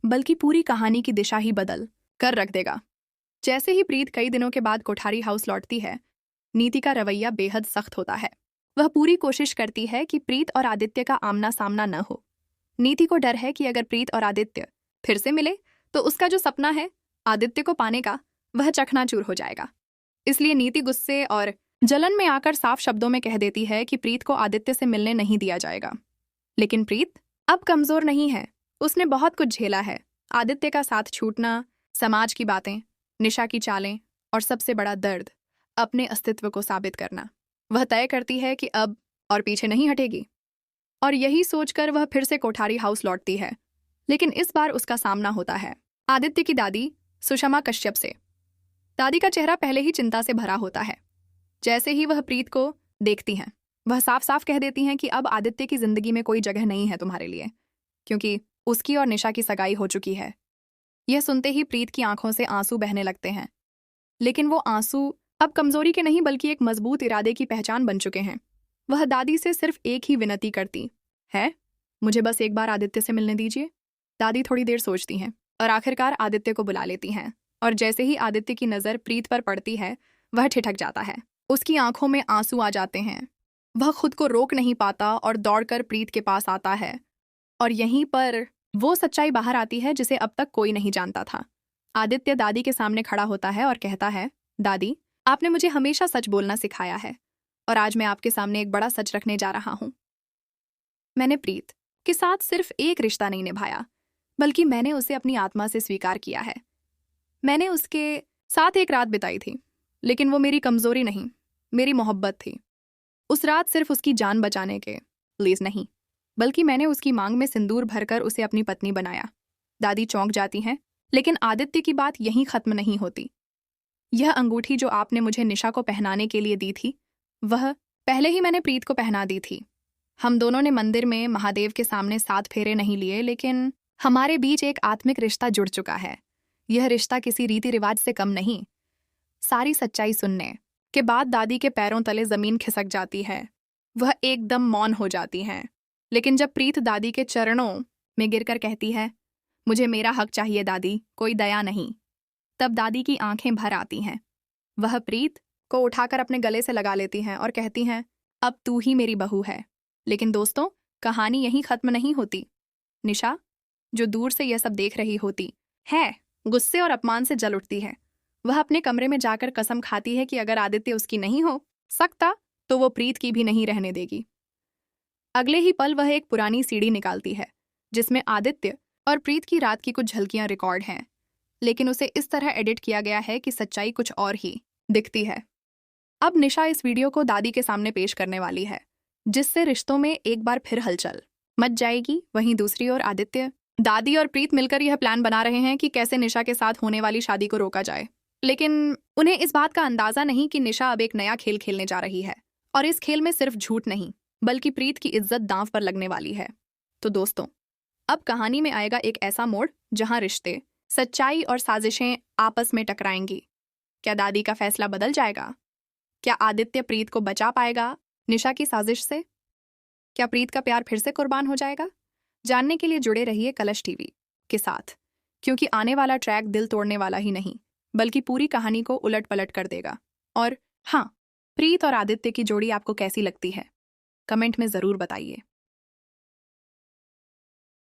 बल्कि पूरी कहानी की दिशा ही बदल कर रख देगा। जैसे ही प्रीत कई दिनों के बाद कोठारी हाउस लौटती है, नीति का रवैया बेहद सख्त होता है। वह पूरी कोशिश करती है कि प्रीत और आदित्य का आमना सामना न हो। नीति को डर है कि अगर प्रीत और आदित्य फिर से मिले तो उसका जो सपना है आदित्य को पाने का, वह चकनाचूर हो जाएगा। इसलिए नीति गुस्से और जलन में आकर साफ शब्दों में कह देती है कि प्रीत को आदित्य से मिलने नहीं दिया जाएगा। लेकिन प्रीत अब कमजोर नहीं है, उसने बहुत कुछ झेला है। आदित्य का साथ छूटना, समाज की बातें, निशा की चालें और सबसे बड़ा दर्द, अपने अस्तित्व को साबित करना। वह तय करती है कि अब और पीछे नहीं हटेगी। और यही सोचकर वह फिर से कोठारी हाउस लौटती है। लेकिन इस बार उसका सामना होता है आदित्य की दादी सुषमा कश्यप से। दादी का चेहरा पहले ही चिंता से भरा होता है। जैसे ही वह प्रीत को देखती हैं, वह साफ साफ कह देती हैं कि अब आदित्य की जिंदगी में कोई जगह नहीं है तुम्हारे लिए, क्योंकि उसकी और निशा की सगाई हो चुकी है। यह सुनते ही प्रीत की आंखों से आंसू बहने लगते हैं। लेकिन वो आंसू अब कमजोरी के नहीं बल्कि एक मजबूत इरादे की पहचान बन चुके हैं। वह दादी से सिर्फ एक ही विनती करती है, मुझे बस एक बार आदित्य से मिलने दीजिए। दादी थोड़ी देर सोचती हैं और आखिरकार आदित्य को बुला लेती हैं। और जैसे ही आदित्य की नज़र प्रीत पर पड़ती है, वह ठिठक जाता है। उसकी आंखों में आंसू आ जाते हैं। वह खुद को रोक नहीं पाता और दौड़कर प्रीत के पास आता है। और यहीं पर वो सच्चाई बाहर आती है जिसे अब तक कोई नहीं जानता था। आदित्य दादी के सामने खड़ा होता है और कहता है, दादी, आपने मुझे हमेशा सच बोलना सिखाया है और आज मैं आपके सामने एक बड़ा सच रखने जा रहा हूं। मैंने प्रीत के साथ सिर्फ एक रिश्ता नहीं निभाया, बल्कि मैंने उसे अपनी आत्मा से स्वीकार किया है। मैंने उसके साथ एक रात बिताई थी, लेकिन वो मेरी कमजोरी नहीं, मेरी मोहब्बत थी। उस रात सिर्फ उसकी जान बचाने के लिए नहीं, बल्कि मैंने उसकी मांग में सिंदूर भरकर उसे अपनी पत्नी बनाया। दादी चौंक जाती हैं, लेकिन आदित्य की बात यहीं खत्म नहीं होती। यह अंगूठी जो आपने मुझे निशा को पहनाने के लिए दी थी, वह पहले ही मैंने प्रीत को पहना दी थी। हम दोनों ने मंदिर में महादेव के सामने 7 फेरे नहीं लिए, लेकिन हमारे बीच एक आत्मिक रिश्ता जुड़ चुका है। यह रिश्ता किसी रीति रिवाज से कम नहीं। सारी सच्चाई सुनने के बाद दादी के पैरों तले जमीन खिसक जाती है। वह एकदम मौन हो जाती हैं। लेकिन जब प्रीत दादी के चरणों में गिरकर कहती है, मुझे मेरा हक चाहिए दादी, कोई दया नहीं, तब दादी की आंखें भर आती हैं। वह प्रीत को उठाकर अपने गले से लगा लेती हैं और कहती हैं, अब तू ही मेरी बहू है। लेकिन दोस्तों, कहानी यहीं खत्म नहीं होती। निशा, जो दूर से यह सब देख रही होती है, गुस्से और अपमान से जल उठती है। वह अपने कमरे में जाकर कसम खाती है कि अगर आदित्य उसकी नहीं हो सकता तो वो प्रीत की भी नहीं रहने देगी। अगले ही पल वह एक पुरानी सीडी निकालती है जिसमें आदित्य और प्रीत की रात की कुछ झलकियां रिकॉर्ड हैं, लेकिन उसे इस तरह एडिट किया गया है कि सच्चाई कुछ और ही दिखती है। अब निशा इस वीडियो को दादी के सामने पेश करने वाली है, जिससे रिश्तों में एक बार फिर हलचल मच जाएगी। वहीं दूसरी ओर आदित्य, दादी और प्रीत मिलकर यह प्लान बना रहे हैं कि कैसे निशा के साथ होने वाली शादी को रोका जाए। लेकिन उन्हें इस बात का अंदाजा नहीं कि निशा अब एक नया खेल खेलने जा रही है, और इस खेल में सिर्फ झूठ नहीं बल्कि प्रीत की इज्जत दांव पर लगने वाली है। तो दोस्तों, अब कहानी में आएगा एक ऐसा मोड़ जहां रिश्ते, सच्चाई और साजिशें आपस में टकराएंगी। क्या दादी का फैसला बदल जाएगा? क्या आदित्य प्रीत को बचा पाएगा निशा की साजिश से? क्या प्रीत का प्यार फिर से कुर्बान हो जाएगा? जानने के लिए जुड़े रहिए कलश टीवी के साथ, क्योंकि आने वाला ट्रैक दिल तोड़ने वाला ही नहीं बल्कि पूरी कहानी को उलट पलट कर देगा। और हाँ, प्रीत और आदित्य की जोड़ी आपको कैसी लगती है? कमेंट में ज़रूर बताइए।